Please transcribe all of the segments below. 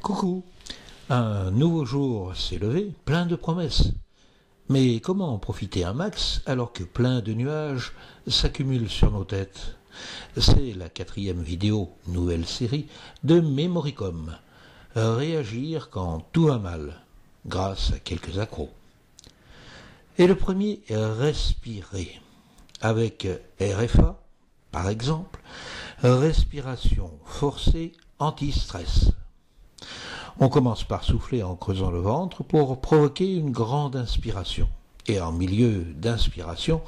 Coucou, un nouveau jour s'est levé, plein de promesses. Mais comment en profiter un max alors que plein de nuages s'accumulent sur nos têtes? C'est la 4e vidéo, nouvelle série, de Memoricom. Réagir quand tout va mal, grâce à quelques accros. Et le premier, respirer. Avec RFA, par exemple, respiration forcée anti-stress. On commence par souffler en creusant le ventre pour provoquer une grande inspiration. Et en milieu d'inspiration,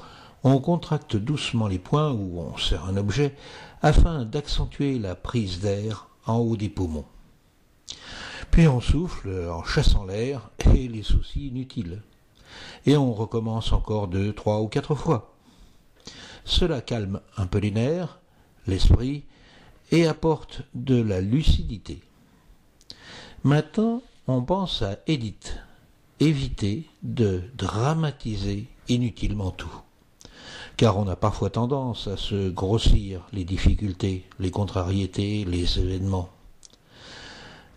on contracte doucement les poings où on serre un objet afin d'accentuer la prise d'air en haut des poumons. Puis on souffle en chassant l'air et les soucis inutiles. Et on recommence encore 2, 3 ou 4 fois. Cela calme un peu les nerfs, l'esprit et apporte de la lucidité. Maintenant, on pense à Edith. Éviter de dramatiser inutilement tout. Car on a parfois tendance à se grossir les difficultés, les contrariétés, les événements.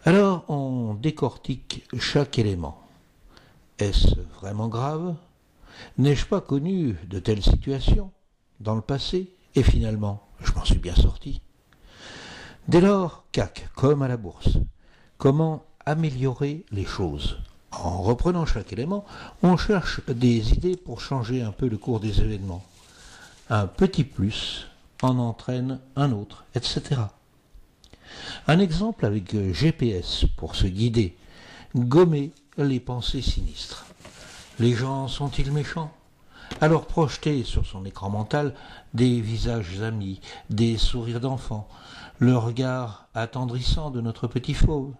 Alors, on décortique chaque élément. Est-ce vraiment grave? N'ai-je pas connu de telles situations dans le passé? Et finalement, je m'en suis bien sorti. Dès lors, CAC, comme à la bourse. Comment améliorer les choses? En reprenant chaque élément, on cherche des idées pour changer un peu le cours des événements. Un petit plus en entraîne un autre, etc. Un exemple avec GPS pour se guider. Gommer les pensées sinistres. Les gens sont-ils méchants? Alors projeter sur son écran mental des visages amis, des sourires d'enfants, le regard attendrissant de notre petit fauve.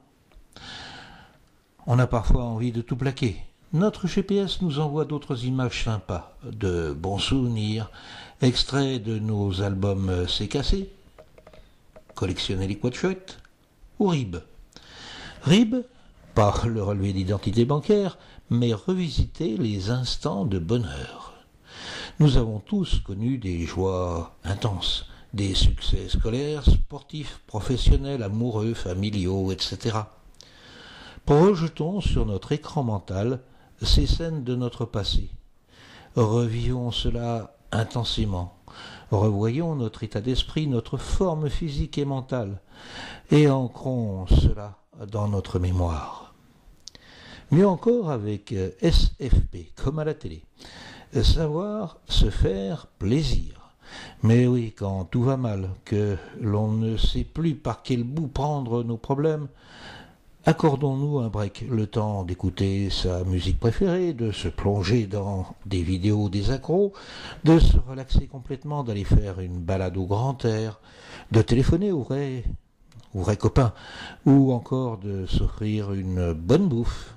On a parfois envie de tout plaquer. Notre GPS nous envoie d'autres images sympas, de bons souvenirs, extraits de nos albums C'est cassé, collectionner les quad-chouettes, ou RIB. RIB, pas le relevé d'identité bancaire, mais revisiter les instants de bonheur. Nous avons tous connu des joies intenses, des succès scolaires, sportifs, professionnels, amoureux, familiaux, etc. Projetons sur notre écran mental ces scènes de notre passé. Revivons cela intensément. Revoyons notre état d'esprit, notre forme physique et mentale, et ancrons cela dans notre mémoire. Mieux encore avec SFP, comme à la télé. Savoir se faire plaisir. Mais oui, quand tout va mal, que l'on ne sait plus par quel bout prendre nos problèmes, accordons-nous un break, le temps d'écouter sa musique préférée, de se plonger dans des vidéos des accros, de se relaxer complètement, d'aller faire une balade au grand air, de téléphoner aux vrais copains, ou encore de s'offrir une bonne bouffe.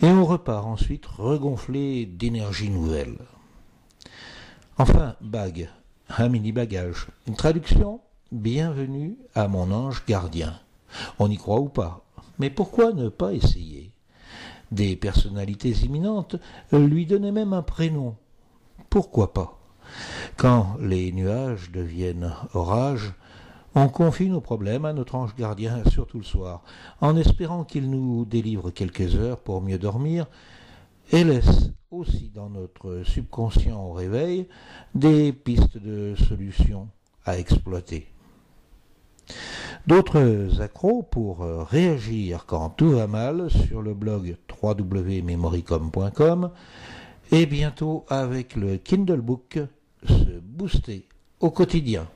Et on repart ensuite regonflé d'énergie nouvelle. Enfin, bague, un mini-bagage. Une traduction, bienvenue à mon ange gardien. On y croit ou pas, mais pourquoi ne pas essayer? Des personnalités imminentes lui donnaient même un prénom. Pourquoi pas? Quand les nuages deviennent orages, on confie nos problèmes à notre ange gardien, surtout le soir, en espérant qu'il nous délivre quelques heures pour mieux dormir, et laisse aussi dans notre subconscient au réveil des pistes de solutions à exploiter. D'autres accros pour réagir quand tout va mal sur le blog www.memoricom.com et bientôt avec le Kindle Book, se booster au quotidien.